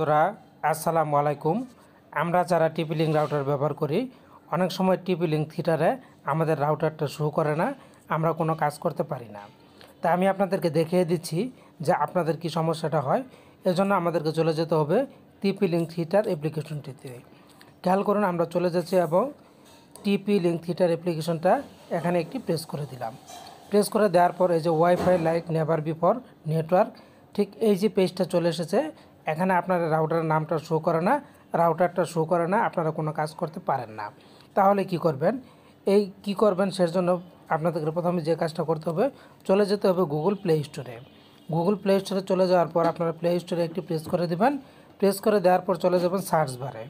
বন্ধুরা আসসালামু আলাইকুম। আমরা যারা টিপি লিঙ্ক রাউটার ব্যবহার করি, অনেক সময় টিপি লিঙ্ক থিটারে আমাদের রাউটারটা শো করে না, আমরা কোনো কাজ করতে পারি না। তা আমি আপনাদেরকে দেখিয়ে দিচ্ছি যে আপনাদের কি সমস্যাটা হয়। এজন্য আমাদেরকে চলে যেতে হবে টিপি লিঙ্ক থিটার অ্যাপ্লিকেশনটিতে। খেয়াল করুন, আমরা চলে যাচ্ছি এবং টিপি লিঙ্ক থিটার অ্যাপ্লিকেশনটা এখানে একটি প্রেস করে দিলাম। প্রেস করে দেওয়ার পর এই যে wifi like never before network, ঠিক এই যে পেজটা চলে এসেছে। এখানে আপনার রাউটারের নামটা শো করে না, রাউটারটা শো করে না, আপনারা কোনো কাজ করতে পারেন না। তাহলে কি করবেন? কি করবেন সেজন্য আপনাদেরকে প্রথমে যে কাজটা করতে হবে, চলে যেতে হবে গুগল প্লে স্টোরে। গুগল প্লে স্টোরে চলে যাওয়ার পর আপনারা প্লে স্টোরে একটি প্রেস করে দেবেন। প্রেস করে দেওয়ার পর চলে যাবেন সার্চ বারে।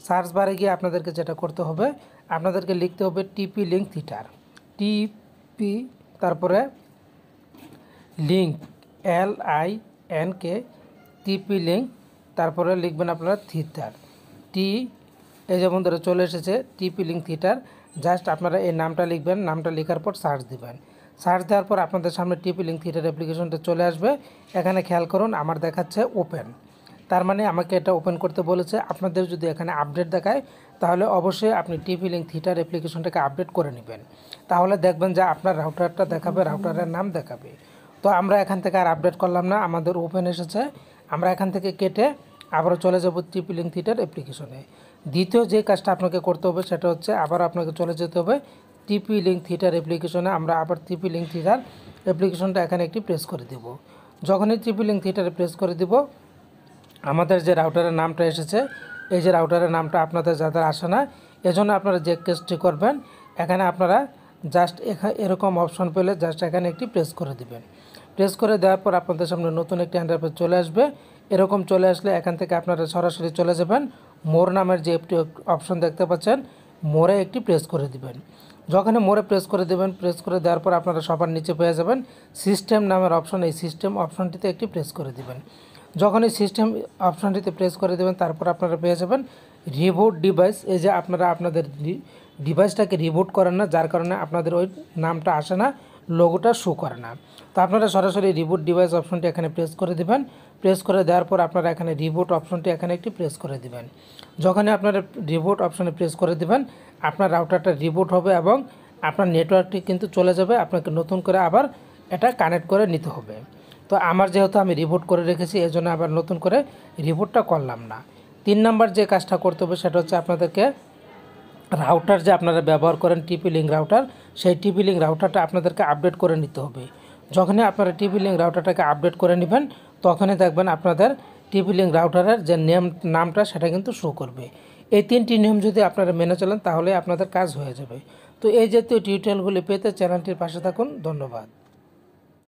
সার্চ বারে গিয়ে আপনাদেরকে যেটা করতে হবে, আপনাদেরকে লিখতে হবে টিপি লিঙ্ক থিটার। টিপি তারপরে লিঙ্ক LINK টিপি লিঙ্ক, তারপরে লিখবেন আপনারা থিটার। এই যে বন্ধুরা চলে এসেছে টিপি লিঙ্ক থিটার। জাস্ট আপনারা এই নামটা লিখবেন, নামটা লেখার পর সার্চ দিবেন। সার্চ দেওয়ার পর আপনাদের সামনে টিপি লিঙ্ক থিটার অ্যাপ্লিকেশনটা চলে আসবে। এখানে খেয়াল করুন, আমার দেখাচ্ছে ওপেন, তার মানে আমাকে এটা ওপেন করতে বলেছে। আপনাদের যদি এখানে আপডেট দেখায়, তাহলে অবশ্যই আপনি টিপি লিঙ্ক থিটার অ্যাপ্লিকেশনটাকে আপডেট করে নেবেন। তাহলে দেখবেন যে আপনার রাউটারটা দেখাবে, রাউটারের নাম দেখাবে। তো আমরা এখান থেকে আর আপডেট করলাম না, আমাদের ওপেন এসেছে। আমরা এখান থেকে কেটে আবারও চলে যাব টিপি লিঙ্ক থিটার অ্যাপ্লিকেশনে। দ্বিতীয় যে কাজটা আপনাকে করতে হবে সেটা হচ্ছে আবার আপনাকে চলে যেতে হবে টিপি লিঙ্ক থিটার অ্যাপ্লিকেশনে। আমরা আবার টিপি লিঙ্ক থিটার অ্যাপ্লিকেশনটা এখানে একটি প্রেস করে দেব। যখনই টিপি লিঙ্ক থিটারে প্রেস করে দিব, আমাদের যে রাউটারের নামটা এসেছে, এই যে রাউটারের নামটা আপনাদের যাদের আসে না, এজন্য আপনারা যে কাজটি করবেন, এখানে আপনারা জাস্ট এরকম অপশন পেলে জাস্ট এখানে একটি প্রেস করে দিবেন। প্রেস করে দেওয়ার পর আপনাদের সামনে নতুন একটি ইন্টারফেস চলে আসবে। এরকম চলে আসলে এখান থেকে আপনারা সরাসরি চলে যাবেন মোর নামের যে একটি অপশন দেখতে পাচ্ছেন, মোরে একটি প্রেস করে দিবেন। যখন মোরে প্রেস করে দেবেন, প্রেস করে দেওয়ার পর আপনারা সবার নিচে পেয়ে যাবেন সিস্টেম নামের অপশন। এই সিস্টেম অপশনটিতে একটি প্রেস করে দিবেন। যখন এই সিস্টেম অপশনটিতে প্রেস করে দেবেন, তারপর আপনারা পেয়ে যাবেন রিবুট ডিভাইস। এই যে আপনারা আপনাদের ডিভাইসটাকে রিবুট করেন না, যার কারণে আপনাদের ওই নামটা আসে না, লোগোটা শো করে না। তো আপনারা সরাসরি রিবুট ডিভাইস অপশনটি এখানে প্রেস করে দিবেন। প্রেস করে দেওয়ার পর আপনারা এখানে রিবুট অপশনটি এখানে একটি প্রেস করে দিবেন। যখনই আপনারা রিবুট অপশনে প্রেস করে দিবেন, আপনার রাউটারটা রিবুট হবে এবং আপনার নেটওয়ার্কটি কিন্তু চলে যাবে। আপনাকে নতুন করে আবার এটা কানেক্ট করে নিতে হবে। তো আমার যেহেতু আমি রিবুট করে রেখেছি, এই জন্য আবার নতুন করে রিবুটটা করলাম না। 3 নাম্বার যে কাজটা করতে হবে সেটা হচ্ছে আপনাদেরকে রাউটার যে আপনারা ব্যবহার করেন টিপি লিঙ্ক রাউটার, সেই টিপি লিঙ্ক রাউটারটা আপনাদেরকে আপডেট করে নিতে হবে। যখনই আপনারা টিপি লিঙ্ক রাউটারটাকে আপডেট করে নেবেন, তখনই দেখবেন আপনাদের টিপি লিঙ্ক রাউটারের যে নামটা সেটা কিন্তু শো করবে। এই 3টি নিয়ম যদি আপনারা মেনে চলেন, তাহলে আপনাদের কাজ হয়ে যাবে। তো এই জাতীয় টিউটোরিয়ালগুলি পেতে চ্যানেলটির পাশে থাকুন। ধন্যবাদ।